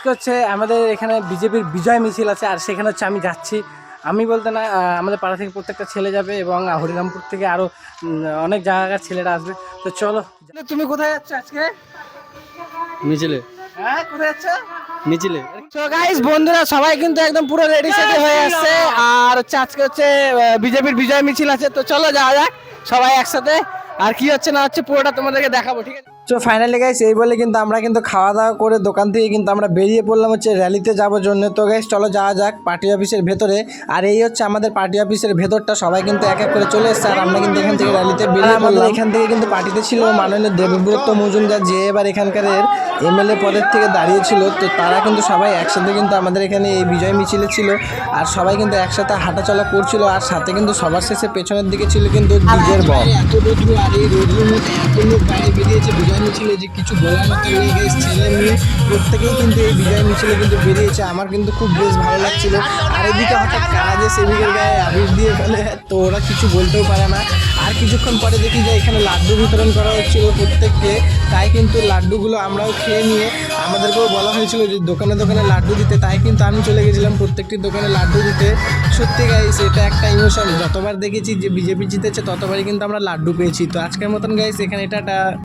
হচ্ছে আমাদের এখানে বিজেপির বিজয় মিছিল আছে, আর সেখানে হচ্ছে আমি যাচ্ছি। আমি বলতে না, আমাদের পাড়া থেকে প্রত্যেকটা ছেলে যাবে এবং হরিরামপুর থেকে আরও অনেক জায়গার ছেলেরা আসবে। তো চলো। তুমি কোথায় যাচ্ছ আজকে? মিছিলে হ্যাঁ, কোথায় যাচ্ছ? মিছিলে তো গাইস, বন্ধুরা সবাই কিন্তু একদম পুরো রেডি সেডি হয়ে আসছে, আর হচ্ছে আজকে হচ্ছে বিজেপির বিজয় মিছিল আছে। তো চলো যাওয়া যাক সবাই একসাথে, আর কি হচ্ছে না হচ্ছে পুরোটা তোমাদেরকে দেখাবো, ঠিক আছে? তো ফাইনালি গাইস, এই বলে কিন্তু আমরা কিন্তু খাওয়া দাওয়া করে দোকান থেকে কিন্তু আমরা বেরিয়ে পড়লাম হচ্ছে র্যালিতে যাওয়ার জন্য। তো গাইস চলো যাওয়া যাক পার্টি অফিসের ভেতরে। আর এই হচ্ছে আমাদের পার্টি অফিসের ভেতরটা, সবাই কিন্তু এক এক করে চলে এসছে, আর আমরা কিন্তু এখান থেকে র্যালিতে বেরিয়ে পড়লাম। এখান থেকে কিন্তু পার্টিতে ছিল মাননীয় দেবব্রত মজুমদার, যে এবার এখানকার এমএলএ পদের থেকে দাঁড়িয়েছিল। তো তারা কিন্তু সবাই একসাথে কিন্তু আমাদের এখানে এই বিজয় মিছিলে ছিল, আর সবাই কিন্তু একসাথে হাঁটাচলা করছিল, আর সাথে কিন্তু সবার শেষে পেছনের দিকে ছিল কিন্তু ডিজের বক্স। এত রোদ্রু, আর এই রোদ্রুর মধ্যে এত লোক বাইরে বেরিয়েছে বিজয় মিছিলে যে কিছু বলার মতো নেই গাইস। ছেলে মেয়ে প্রত্যেকেই কিন্তু এই বিজয় মিছিলে কিন্তু বেরিয়েছে, আমার কিন্তু খুব বেশ ভালো লাগছিল। আর এদিকে হঠাৎ কারা যে সেদিকের গায়ে আবির দিয়ে ফেলে, তো ওরা কিছু বলতেও পারে না। আর কিছুক্ষণ পরে দেখি যে এখানে লাড্ডু বিতরণ করা হচ্ছিল প্রত্যেককে, তাই কিন্তু লাড্ডুগুলো আমরাও খেয়ে নিয়ে, আমাদেরকেও বলা হয়েছিল যে দোকানে দোকানে লাড্ডু দিতে, তাই কিন্তু আমি চলে গেছিলাম প্রত্যেকটি দোকানে লাড্ডু দিতে। সত্যি গাইস, এটা একটা ইমোশন। যতবার দেখেছি যে বিজেপি জিতেছে ততবারই কিন্তু আমরা লাড্ডু পেয়েছি। তো আজকের মতন গাইস এখানে এটা